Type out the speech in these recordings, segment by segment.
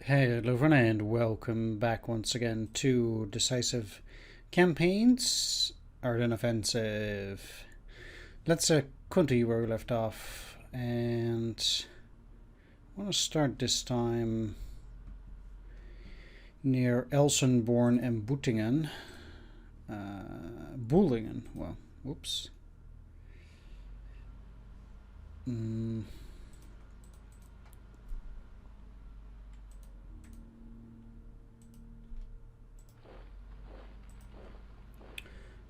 Hello everyone and welcome back once again to Decisive Campaigns, Ardennes Offensive. Let's continue where we left off, and I want to start this time near Elsenborn and Boetingen. Boelingen, well, whoops.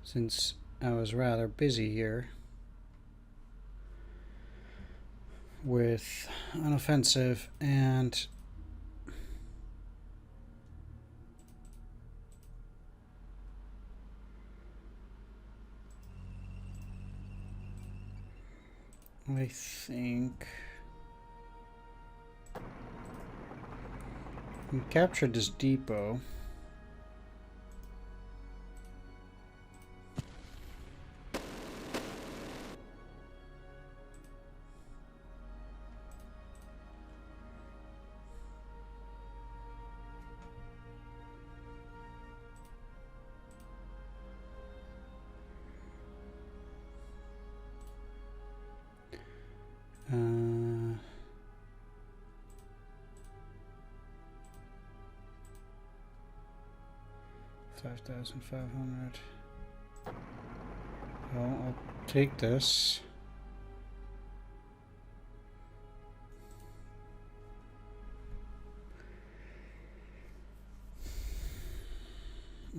Since I was rather busy here with an offensive and I think we captured this depot. Uh, 5,500. Well, I'll take this.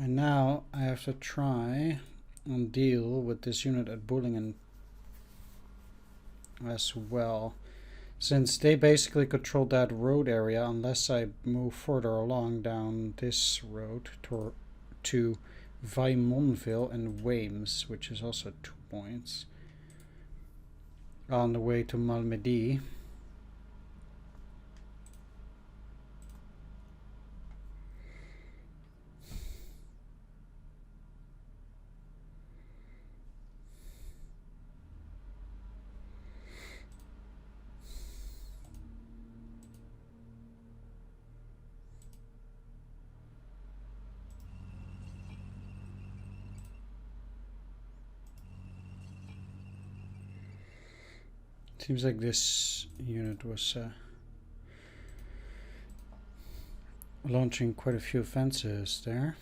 And now I have to try and deal with this unit at Boelingen as well, since they basically control that road area unless I move further along down this road to Weimonville and Weems, which is also 2 points on the way to Malmedy. Seems like this unit was launching quite a few offensives there.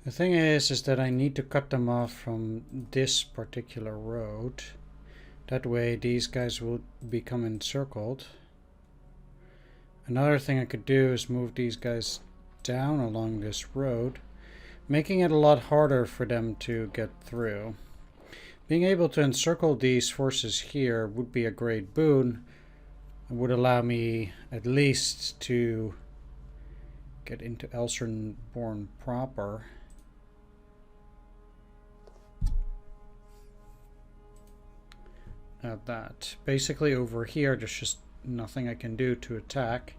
The thing is that I need to cut them off from this particular road. That way these guys will become encircled. Another thing I could do is move these guys down along this road, making it a lot harder for them to get through. Being able to encircle these forces here would be a great boon. It would allow me at least to get into Elsenborn proper. At that. Basically over here there's just nothing I can do to attack.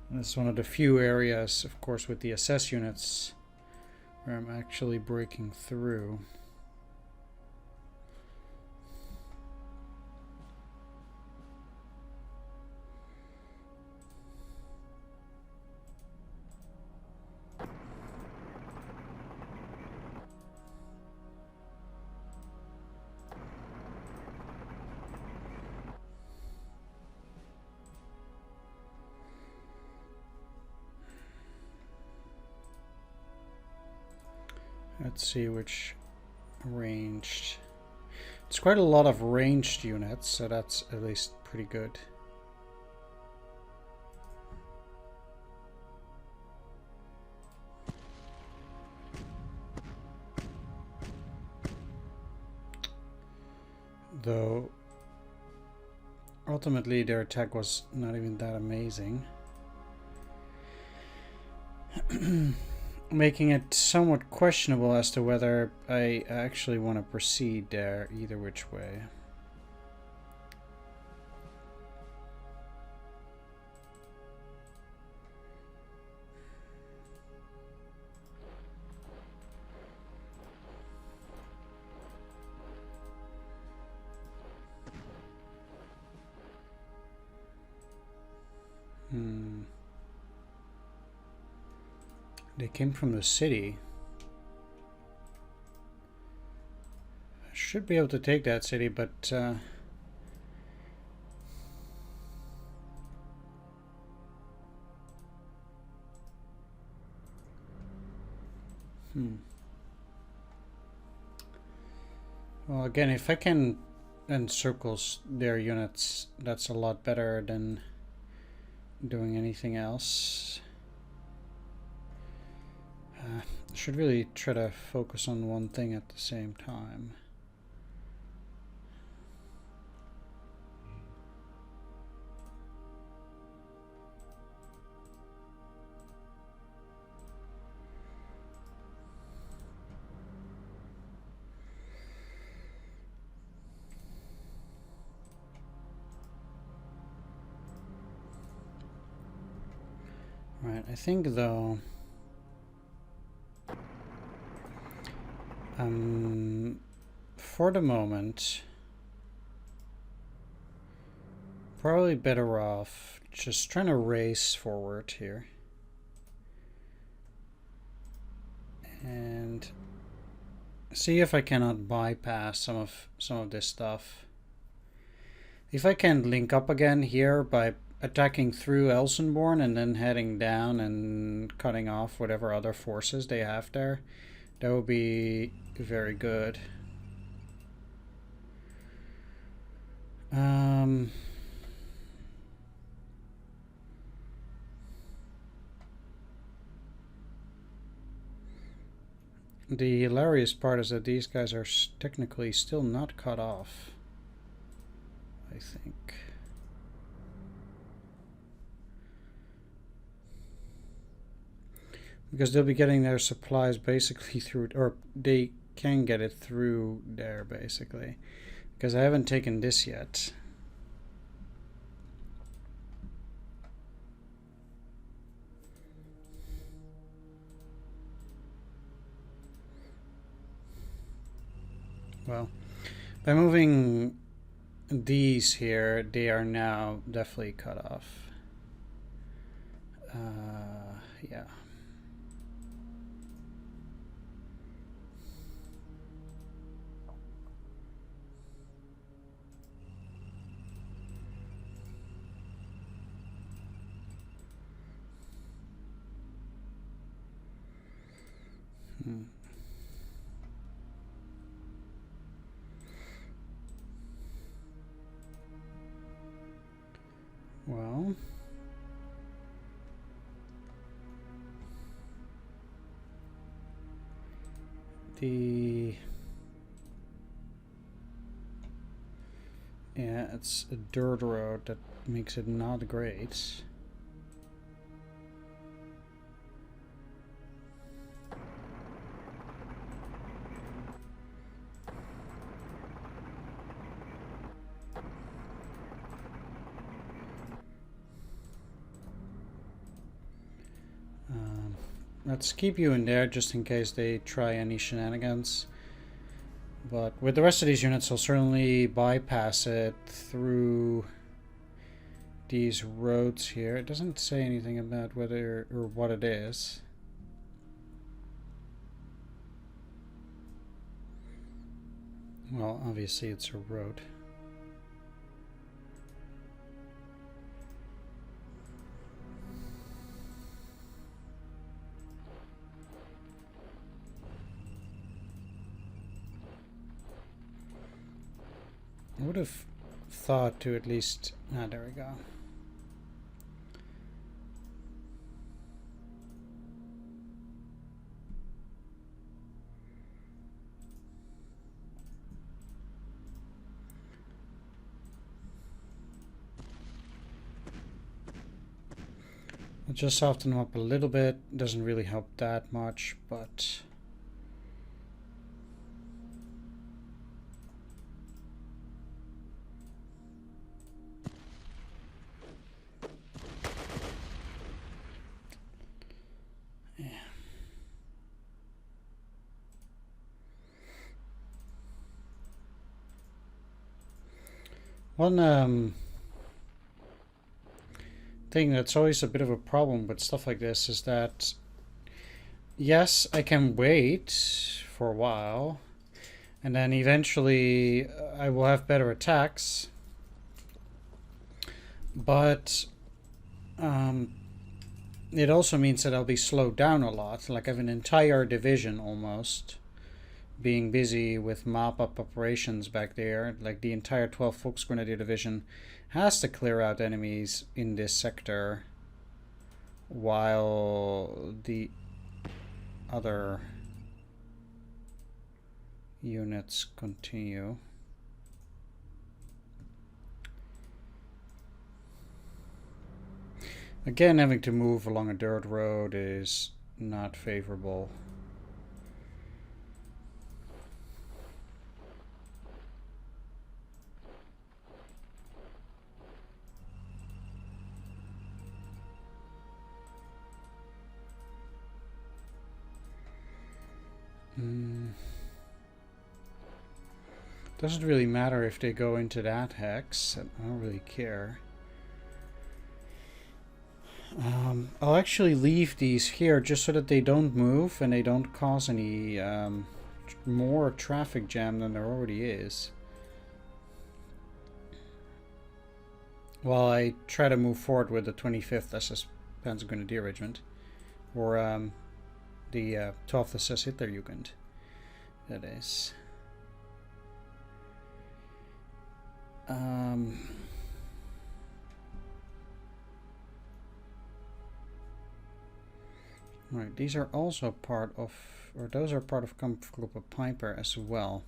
And it's one of the few areas, of course, with the SS units where I'm actually breaking through. Let's see which ranged. It's quite a lot of ranged units, so that's at least pretty good. Though ultimately their attack was not even that amazing. Making it somewhat questionable as to whether I actually want to proceed there either which way. They came from the city. I should be able to take that city, but well, again, if I can encircle their units, that's a lot better than doing anything else. Should really try to focus on one thing at the same time. Right, I think though for the moment probably better off just trying to race forward here and see if I cannot bypass some of this stuff. If I can link up again here by attacking through Elsenborn and then heading down and cutting off whatever other forces they have there, that would be very good. The hilarious part is that these guys are technically still not cut off, I think. Because they'll be getting their supplies basically through, or they can get it through there basically. Because I haven't taken this yet. Well, by moving these here, they are now definitely cut off. Yeah. Well, yeah, it's a dirt road that makes it not great. Let's keep you in there just in case they try any shenanigans. But with the rest of these units, I'll certainly bypass it through these roads here. It doesn't say anything about whether or what it is. Well, obviously it's a road. I would have thought to at least... Ah, there we go. I'll just soften them up a little bit. Doesn't really help that much, but... One thing that's always a bit of a problem with stuff like this is that, yes, I can wait for a while, and then eventually I will have better attacks, but it also means that I'll be slowed down a lot. Like I have an entire division almost being busy with mop-up operations back there. Like the entire 12th Volksgrenadier Division has to clear out enemies in this sector while the other units continue. Again, having to move along a dirt road is not favorable. Doesn't really matter if they go into that hex. I don't really care. I'll actually leave these here just so that they don't move and they don't cause any more traffic jam than there already is. While I try to move forward with the 25th SS Panzergrenadier Regiment, or the 12th SS Hitlerjugend, that is. Right, these are also part of, or those are part of Kampfgruppe Piper as well.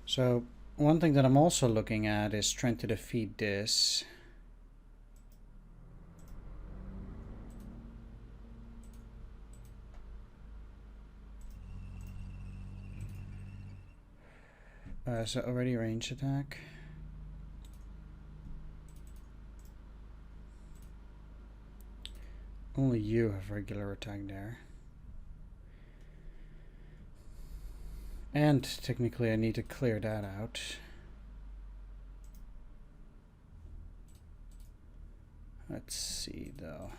So one thing that I'm also looking at is trying to defeat this. Is it already a range attack? Only you have regular attack there. And technically I need to clear that out. Let's see though.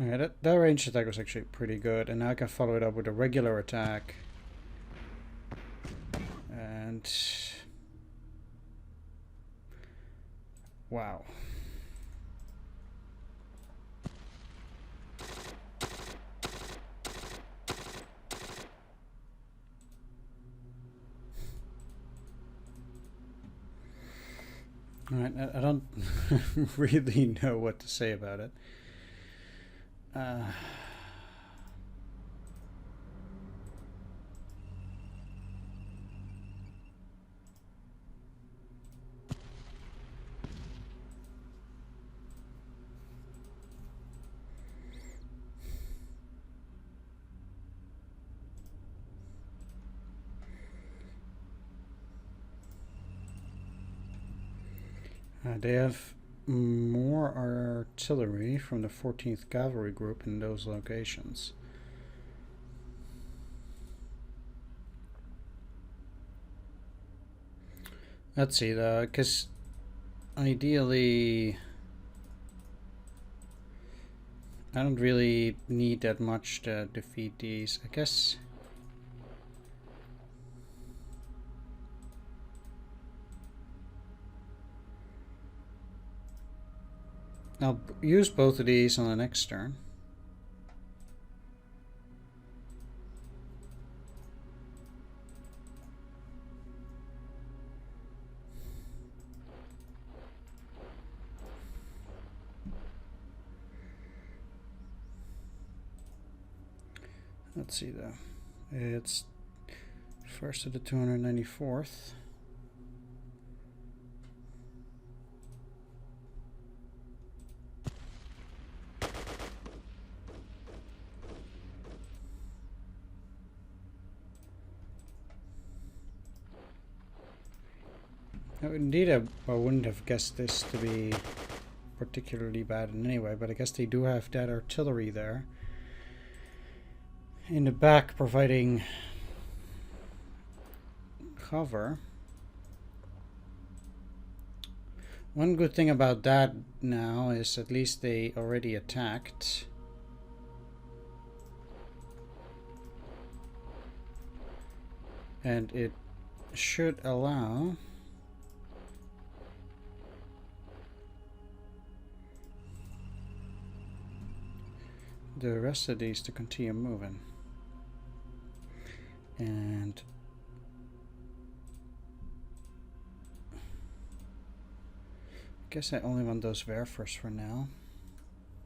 Yeah, that range attack was actually pretty good, and now I can follow it up with a regular attack. And wow. Alright, I don't really know what to say about it. They have more artillery from the 14th Cavalry Group in those locations. Let's see though, because ideally I don't really need that much to defeat these. I guess I'll use both of these on the next turn. Let's see though. It's first to the 294th. Indeed, I wouldn't have guessed this to be particularly bad in any way, but I guess they do have that artillery there in the back providing cover. One good thing about that now is at least they already attacked. And it should allow the rest of these to continue moving. And I guess I only want those Werfers for now,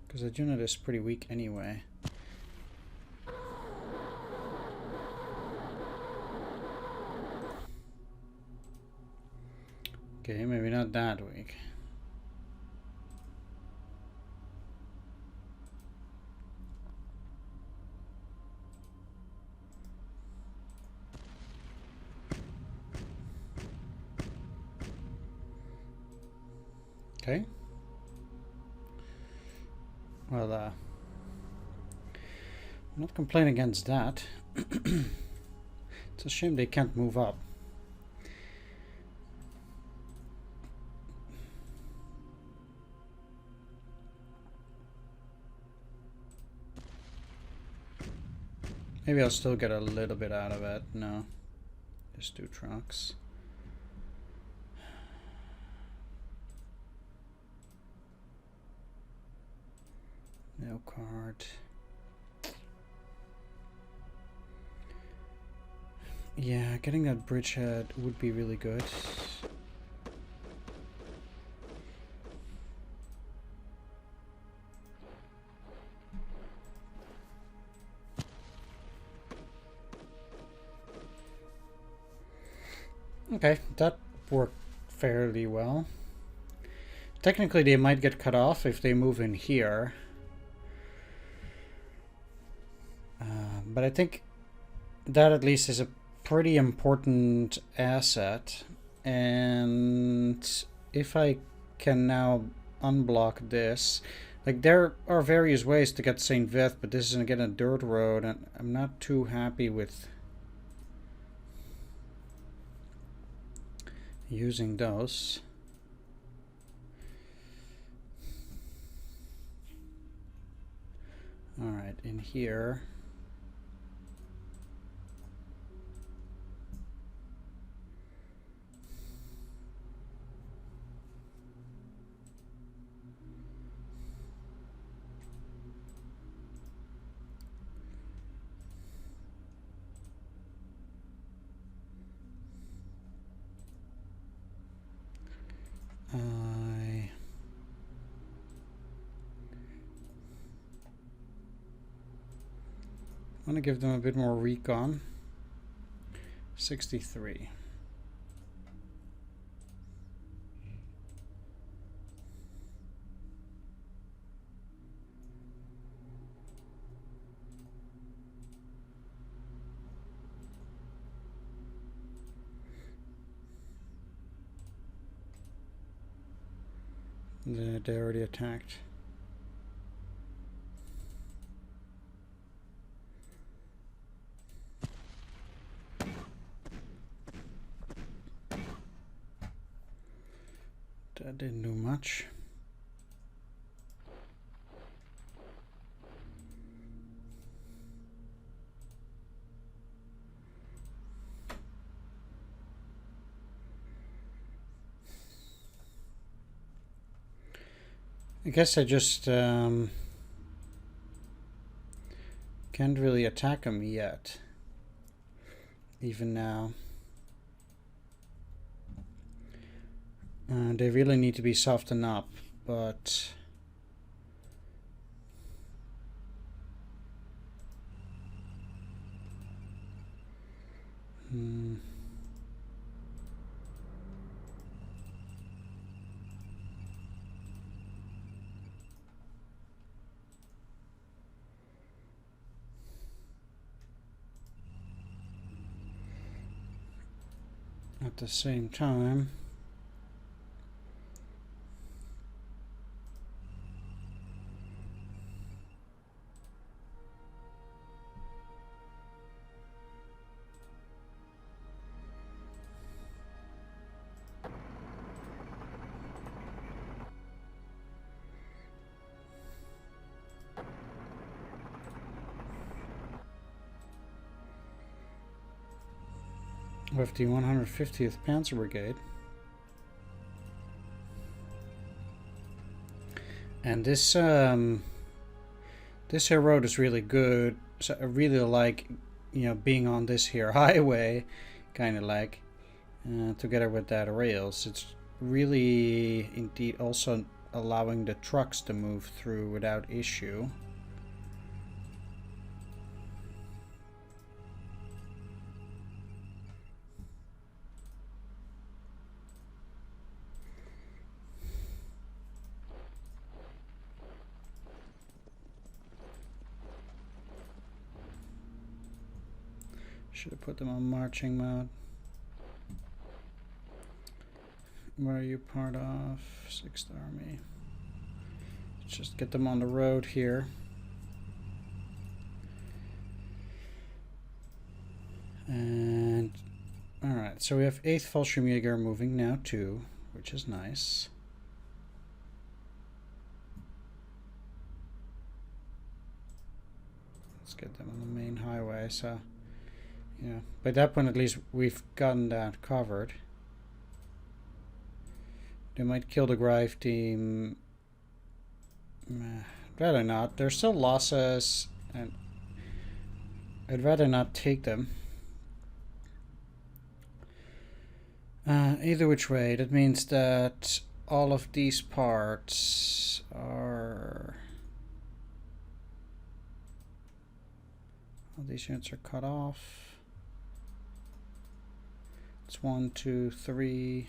because the unit is pretty weak anyway. Okay, maybe not that weak. Okay. Well, I'm not complaining against that. It's a shame they can't move up. Maybe I'll still get a little bit out of it. No. Just 2 trucks. No card. Yeah, getting that bridgehead would be really good. Okay, that worked fairly well. Technically, they might get cut off if they move in here. But I think that at least is a pretty important asset. And if I can now unblock this, like there are various ways to get St. Vith, but this is again a dirt road, and I'm not too happy with using those. All right, in here. I want to give them a bit more recon. 63. They already attacked. That didn't do much. I guess I just can't really attack them yet, even now. They really need to be softened up, but at the same time, with the 150th Panzer Brigade. And this this here road is really good. So I really like, you know, being on this here highway, kind of like, together with that rails. It's really indeed also allowing the trucks to move through without issue. Should have put them on marching mode. Where are you part of? 6th Army. Let's just get them on the road here. And alright, so we have 8th Fallschirmjäger moving now too, which is nice. Let's get them on the main highway, so yeah. By that point at least we've gotten that covered. They might kill the Grive team. Rather not. There's still losses, and I'd rather not take them. Either which way, that means that all of these parts are... all these units are cut off. It's 1, 2, 3.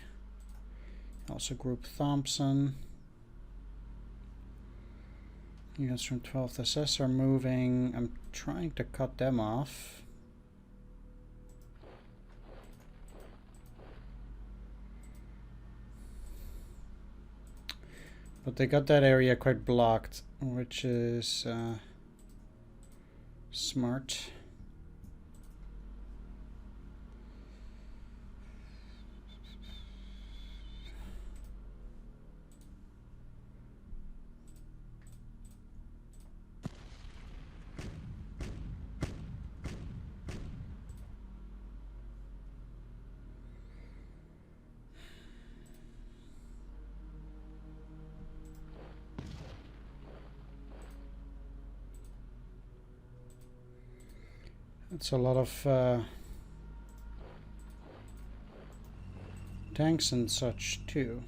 Also group Thompson. Units from 12th SS are moving. I'm trying to cut them off. But they got that area quite blocked, which is smart. It's a lot of tanks and such too.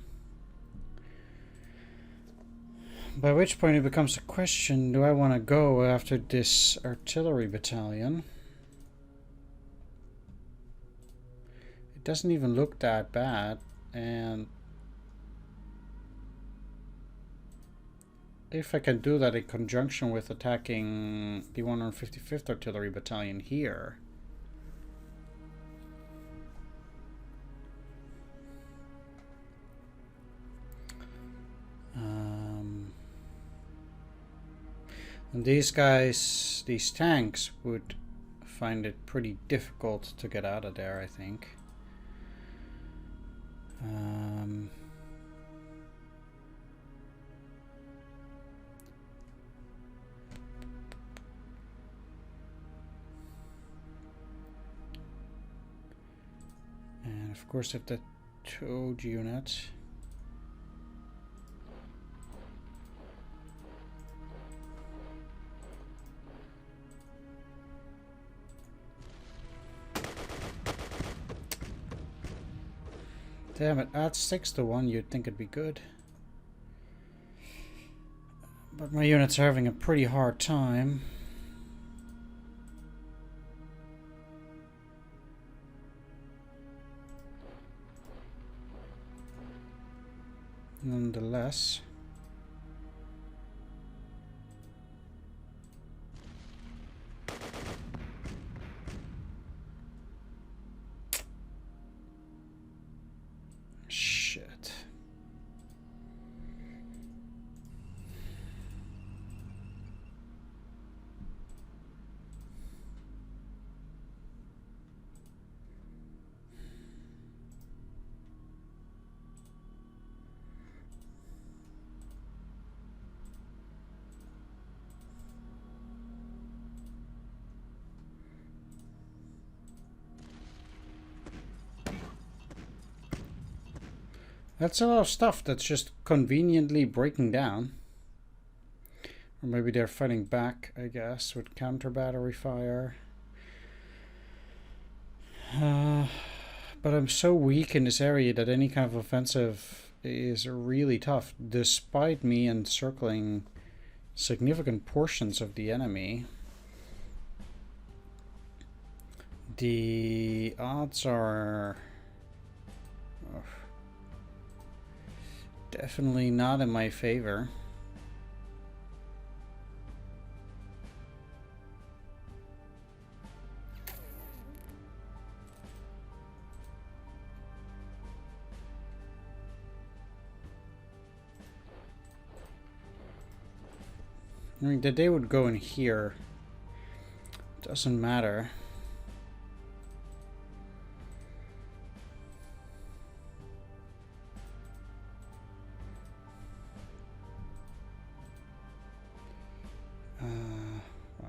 By which point it becomes a question, do I want to go after this artillery battalion? It doesn't even look that bad, and if I can do that in conjunction with attacking the 155th Artillery Battalion here. And these guys, these tanks, would find it pretty difficult to get out of there, I think. And of course, if the towed unit. Damn it, at 6-1, you'd think it'd be good. But my units are having a pretty hard time. Nonetheless. Shit. That's a lot of stuff that's just conveniently breaking down. Or maybe they're fighting back, I guess, with counter battery fire. But I'm so weak in this area that any kind of offensive is really tough, despite me encircling significant portions of the enemy. The odds are definitely not in my favor. I mean, that they would go in here doesn't matter. Wow.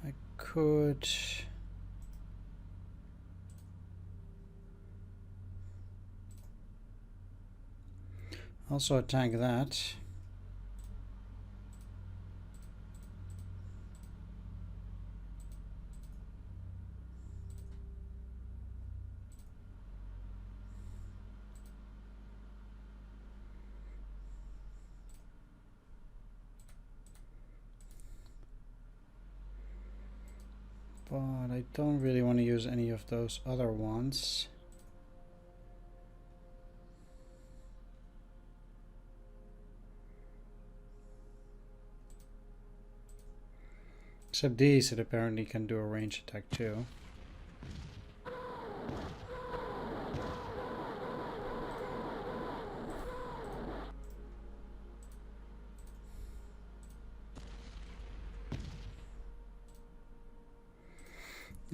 I could also attack that. But I don't really want to use any of those other ones. Except these, it apparently can do a range attack too.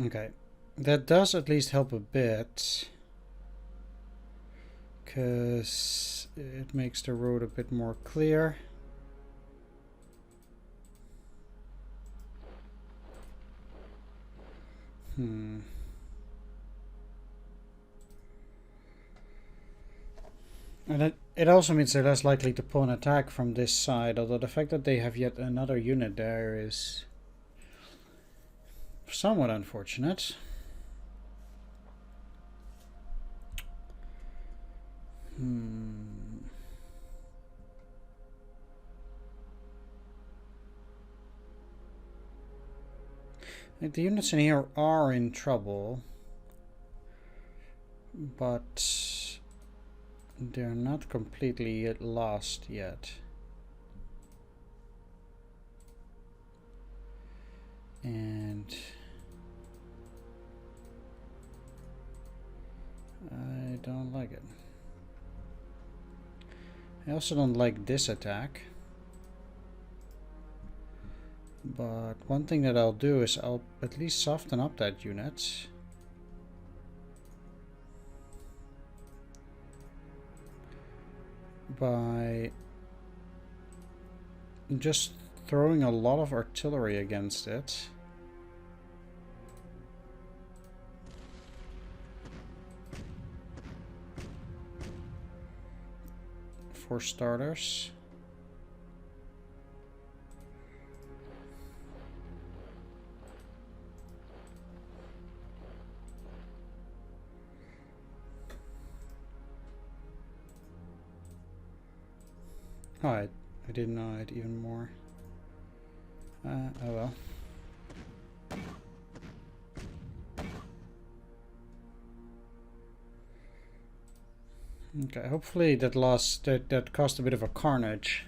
Okay, that does at least help a bit, because it makes the road a bit more clear. And it also means they're less likely to pull an attack from this side, although the fact that they have yet another unit there is somewhat unfortunate. The units in here are in trouble, but they're not completely lost yet. And I don't like it. I also don't like this attack. But one thing that I'll do is I'll at least soften up that unit. By just throwing a lot of artillery against it. For starters. Oh, I didn't know it even more. Oh well. Okay, hopefully that caused a bit of a carnage.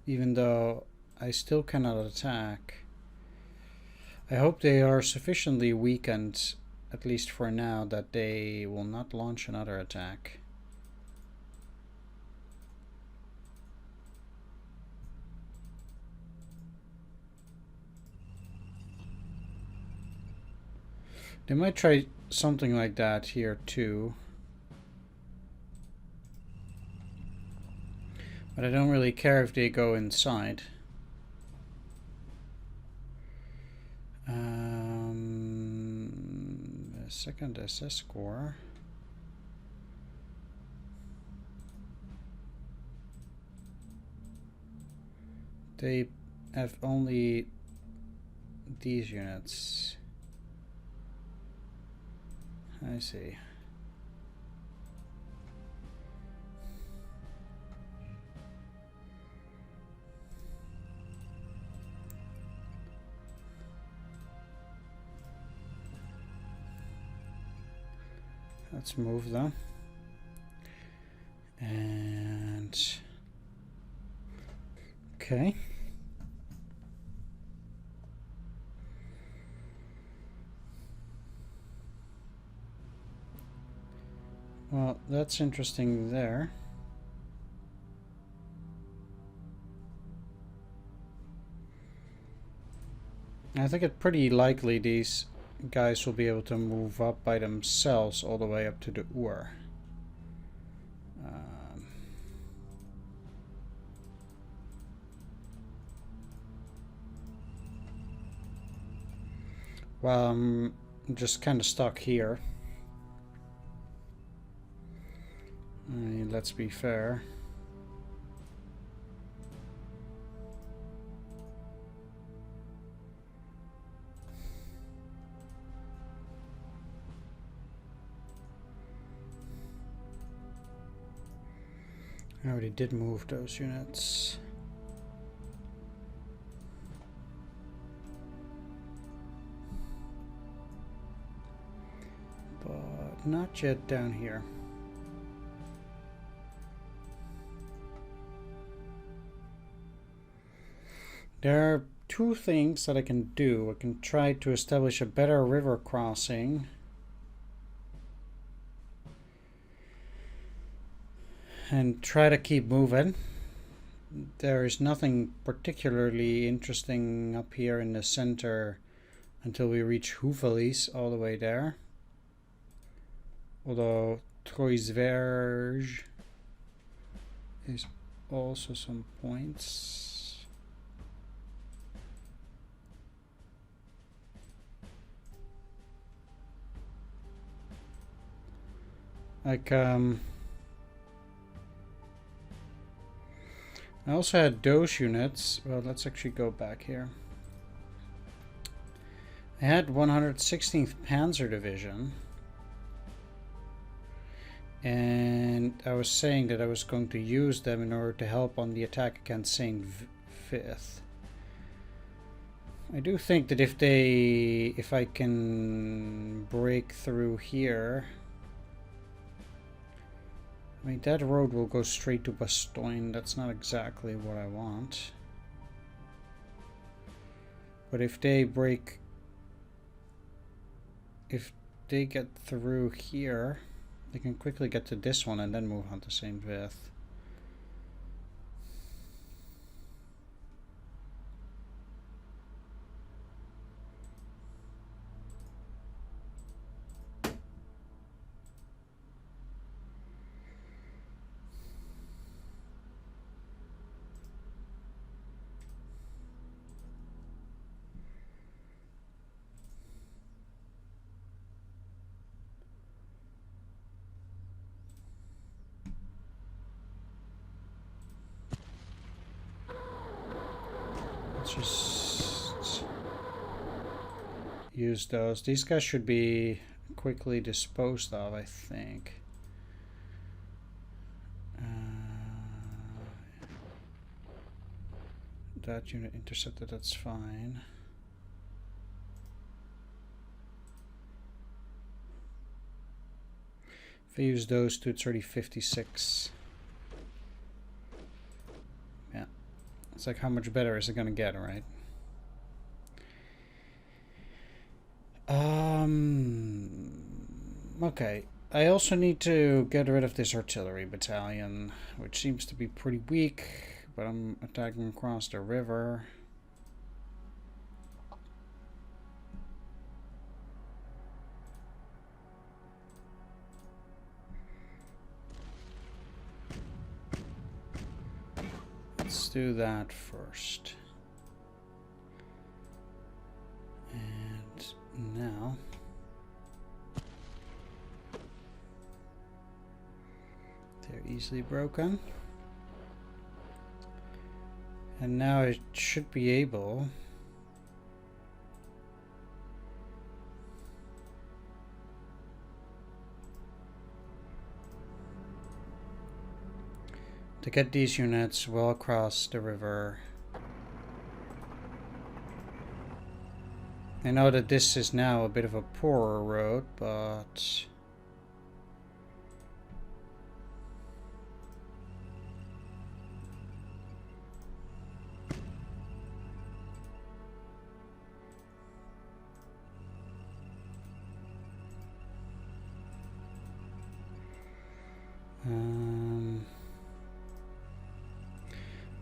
even though I still cannot attack. I hope they are sufficiently weakened, at least for now, that they will not launch another attack. They might try something like that here too. But I don't really care if they go inside. Second SS score. They have only these units. I see. Let's move them. And okay. Well, that's interesting there. I think it's pretty likely these guys will be able to move up by themselves all the way up to the Ur. Well, I'm just kind of stuck here. Let's be fair. I already did move those units. But not yet down here. There are two things that I can do. I can try to establish a better river crossing. And try to keep moving. There is nothing particularly interesting up here in the center until we reach Houvelis all the way there. Although Troisverge is also some points. Like, I also had those units. Well, let's actually go back here. I had 116th Panzer Division. And I was saying that I was going to use them in order to help on the attack against St. Vith. I do think that if I can break through here, I mean, that road will go straight to Bastogne. That's not exactly what I want. But if they break... If they get through here, they can quickly get to this one and then move on to St. Vith. Just use those. These guys should be quickly disposed of, I think. That unit intercepted, that's fine. If I use those two, it's already 56. Yeah, It's like, how much better is it gonna get, right? Okay. I also need to get rid of this artillery battalion, which seems to be pretty weak, but I'm attacking across the river. Let's do that first. And now they're easily broken. And now it should be able to get these units well across the river. I know that this is now a bit of a poorer road, but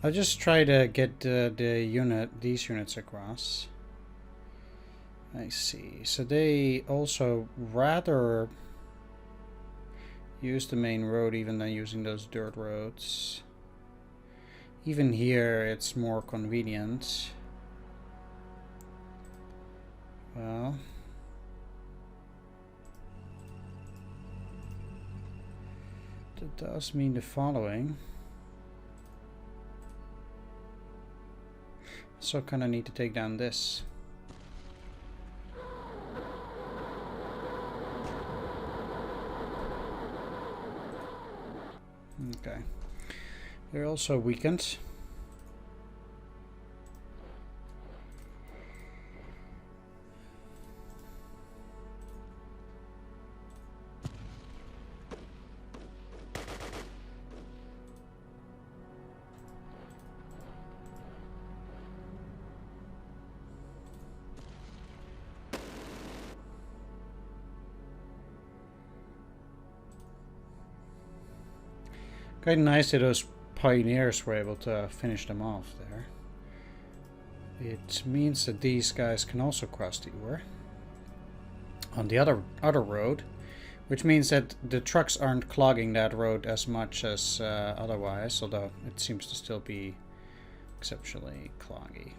I'll just try to get these units across. I see. So they also rather use the main road even than using those dirt roads. Even here it's more convenient. Well, that does mean the following. So kind of need to take down this. Okay. They're also weakened. Quite nice that those pioneers were able to finish them off there. It means that these guys can also cross the Ur on the other road, which means that the trucks aren't clogging that road as much as otherwise, although it seems to still be exceptionally cloggy.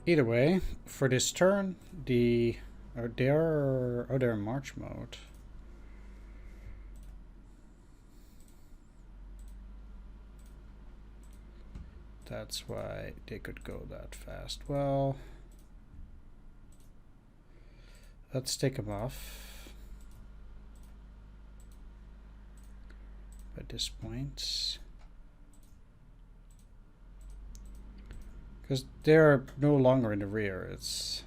Either way, for this turn, they're in march mode. That's why they could go that fast. Well, let's take them off at this point. Because they're no longer in the rear, it's...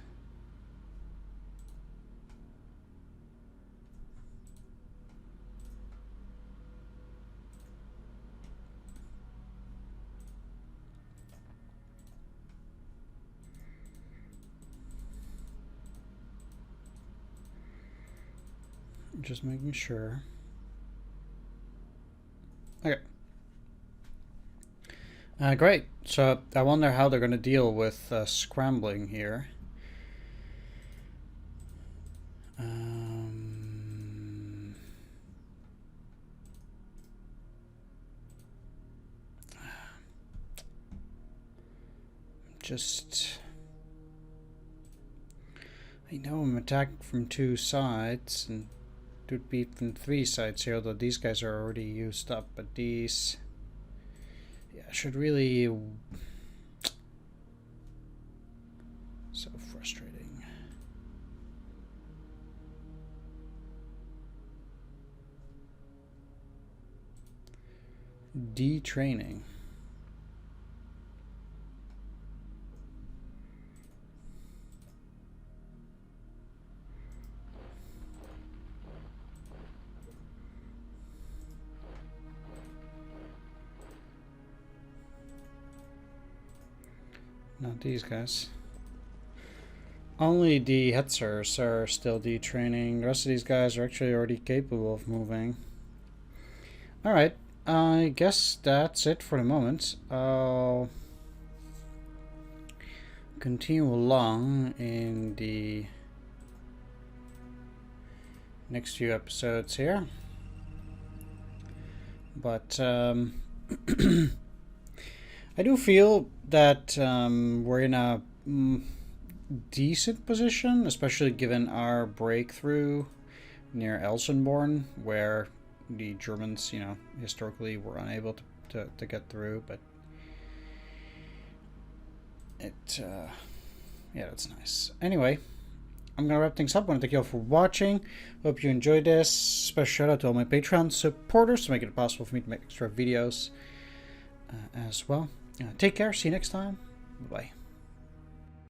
Just making sure. Okay. Great. So I wonder how they're going to deal with scrambling here. I know I'm attacked from two sides, and it would be from three sides here, although these guys are already used up, but these... Yeah, I should really... So frustrating. Detraining. not these guys. Only the Hetzers are still detraining. The rest of these guys are actually already capable of moving. Alright, I guess that's it for the moment. I'll continue along in the next few episodes here. But I do feel that we're in a decent position, especially given our breakthrough near Elsenborn, where the Germans, you know, historically were unable to get through. But it, yeah, that's nice. Anyway, I'm gonna wrap things up. I want to thank you all for watching. Hope you enjoyed this. Special shout out to all my Patreon supporters to make it possible for me to make extra videos as well. Take care. See you next time. Bye.